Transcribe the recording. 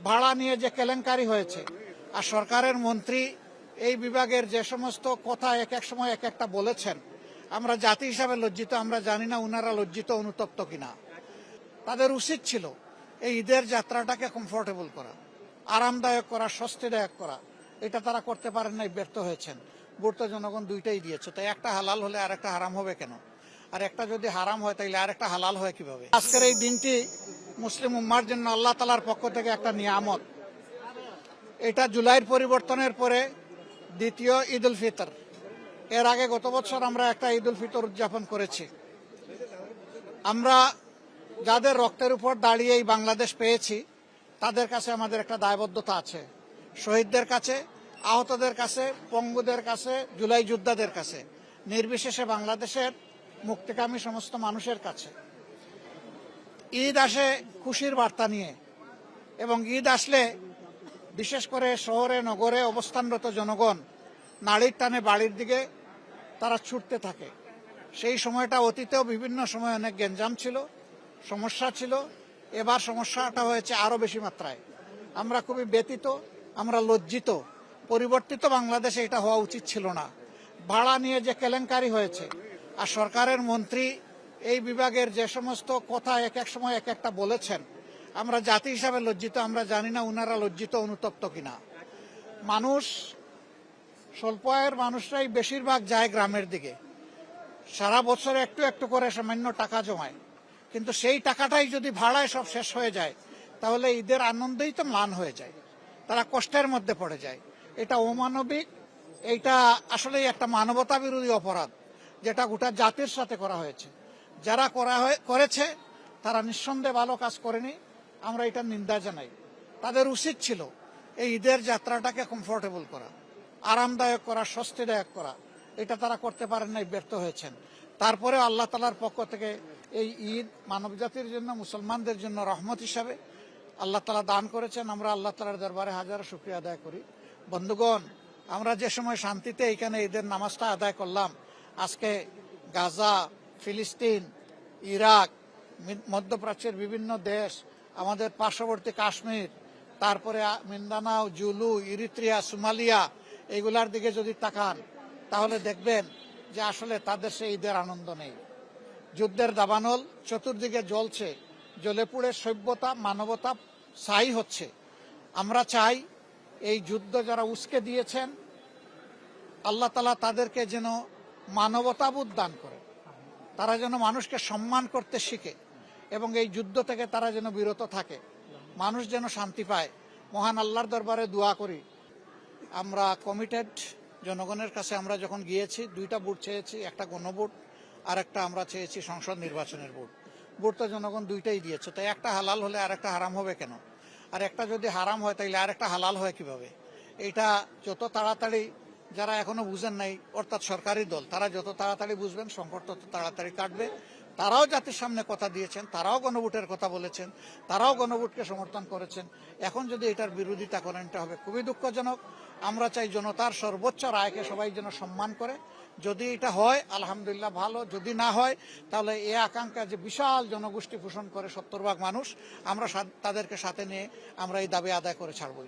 ভাড়া নিয়ে যে কেলেঙ্কারি হয়েছে আর সরকারের মন্ত্রী এই বিভাগের যে সমস্ত কথা এক এক সময় এক একটা বলেছেন, আমরা জাতি হিসাবে লজ্জিত। আমরা জানি না উনারা লজ্জিত অনুতপ্ত কিনা। তাদের উচিত ছিল এই ঈদের যাত্রাটাকে কমফোর্টেবল করা, আরামদায়ক করা, স্বস্তিদায়ক করা। এটা তারা করতে পারেন নাই, ব্যর্থ হয়েছেন। ভোট তো জনগণ দুইটাই দিয়েছে, তাই একটা হালাল হলে আর একটা হারাম হবে কেন? আর একটা যদি হারাম হয় তাইলে আর একটা হালাল হয় কিভাবে? আজকের এই দিনটি মুসলিম উম্মার জন্য আল্লাহ তাআলার পক্ষ থেকে একটা নিয়ামত। এটা জুলাইয়ের পরিবর্তনের পরে দ্বিতীয় ঈদ উল ফিতর। এর আগে গত বছর আমরা একটা ঈদ উল ফিতর উদযাপন করেছি। আমরা যাদের রক্তের উপর দাঁড়িয়ে এই বাংলাদেশ পেয়েছি তাদের কাছে আমাদের একটা দায়বদ্ধতা আছে। শহীদদের কাছে, আহতদের কাছে, পঙ্গুদের কাছে, জুলাই যোদ্ধাদের কাছে, নির্বিশেষে বাংলাদেশের মুক্তিকামী সমস্ত মানুষের কাছে। ঈদ আসে খুশির বার্তা নিয়ে, এবং ঈদ আসলে বিশেষ করে শহরে নগরে অবস্থানরত জনগণ নাড়ির টানে বাড়ির দিকে তারা ছুটতে থাকে। সেই সময়টা অতীতেও বিভিন্ন সময় অনেক গ্যাঞ্জাম ছিল, সমস্যা ছিল। এবার সমস্যাটা হয়েছে আরো বেশি মাত্রায়। আমরা খুবই ব্যথিত, আমরা লজ্জিত। পরিবর্তিত বাংলাদেশে এটা হওয়া উচিত ছিল না। ভাড়া নিয়ে যে কেলেঙ্কারি হয়েছে আর সরকারের মন্ত্রী এই বিভাগের যে সমস্ত কথা এক এক সময় এক একটা বলেছেন, আমরা জাতি হিসাবে লজ্জিত। আমরা জানি না উনারা লজ্জিত অনুতপ্ত কিনা। মানুষ, স্বল্প আয়ের মানুষরাই বেশিরভাগ যায় গ্রামের দিকে। সারা বছরে একটু একটু করে সামান্য টাকা জমায়, কিন্তু সেই টাকাটাই যদি ভাড়ায় সব শেষ হয়ে যায় তাহলে ঈদের আনন্দই তো ম্লান হয়ে যায়। তারা কষ্টের মধ্যে পড়ে যায়। এটা অমানবিক। এইটা আসলেই একটা মানবতা বিরোধী অপরাধ, যেটা গোটা জাতির সাথে করা হয়েছে। যারা করেছে তারা নিঃসন্দেহে ভালো কাজ করেনি, আমরা এটা নিন্দা জানাই। তাদের উচিত ছিল এই ঈদের যাত্রাটাকে কমফোর্টেবল করা, আরামদায়ক করা, স্বস্তিদায়ক করা। এটা তারা করতে পারেন নাই, ব্যর্থ হয়েছেন। তারপরে আল্লাহ তাআলার পক্ষ থেকে এই ঈদ মানব জাতির জন্য, মুসলমানদের জন্য রহমত হিসাবে আল্লাহ তাআলা দান করেছেন। আমরা আল্লাহ তাআলার দরবারে হাজারো শুকরিয়া আদায় করি। বন্ধুগণ, আমরা যে সময় শান্তিতে এখানে ঈদের নামাজটা আদায় করলাম, আজকে গাজা, ফিলিস্তিন, ইরাক, মধ্যপ্রাচ্যের বিভিন্ন দেশ, আমাদের পার্শ্ববর্তী কাশ্মীর, তারপরে মিন্দানাও, জুলু, ইরিত্রিয়া, সোমালিয়া, এইগুলার দিকে যদি তাকান তাহলে দেখবেন যে আসলে তাদের সেই ঈদের আনন্দ নেই। যুদ্ধের দাবানল চতুর্দিকে জ্বলছে, জ্বলে পুড়ে সভ্যতা, মানবতা ছাই হচ্ছে। আমরা চাই এই যুদ্ধ যারা উস্কে দিয়েছেন, আল্লাহ তাআলা তাদেরকে যেন মানবতাবোধ দান করে, তারা যেন মানুষকে সম্মান করতে শিখে, এবং এই যুদ্ধ থেকে তারা যেন বিরত থাকে, মানুষ যেন শান্তি পায়। মহান আল্লাহর দরবারে দোয়া করি। আমরা কমিটেড জনগণের কাছে। আমরা যখন গিয়েছি দুইটা ভোট চেয়েছি, একটা গণভোট আর একটা আমরা চেয়েছি সংসদ নির্বাচনের ভোট। ভোট তো জনগণ দুইটাই দিয়েছে, তাই একটা হালাল হলে আর একটা হারাম হবে কেন? আর একটা যদি হারাম হয় তাইলে আর একটা হালাল হয় কিভাবে? এটা যত তাড়াতাড়ি, যারা এখনো বুঝেন নাই অর্থাৎ সরকারি দল, তারা যত তাড়াতাড়ি বুঝবেন সংকট তত তাড়াতাড়ি কাটবে। তারাও জাতির সামনে কথা দিয়েছেন, তারাও গণভোটের কথা বলেছেন, তারাও গণভোটকে সমর্থন করেছেন। এখন যদি এটার বিরোধিতা করেন এটা হবে খুবই দুঃখজনক। আমরা চাই জনতার সর্বোচ্চ রায়কে সবাই যেন সম্মান করে। যদি এটা হয় আলহামদুলিল্লাহ ভালো, যদি না হয় তাহলে এ আকাঙ্ক্ষা যে বিশাল জনগোষ্ঠী পোষণ করে 70 ভাগ মানুষ, আমরা তাদেরকে সাথে নিয়ে আমরা এই দাবি আদায় করে ছাড়বো।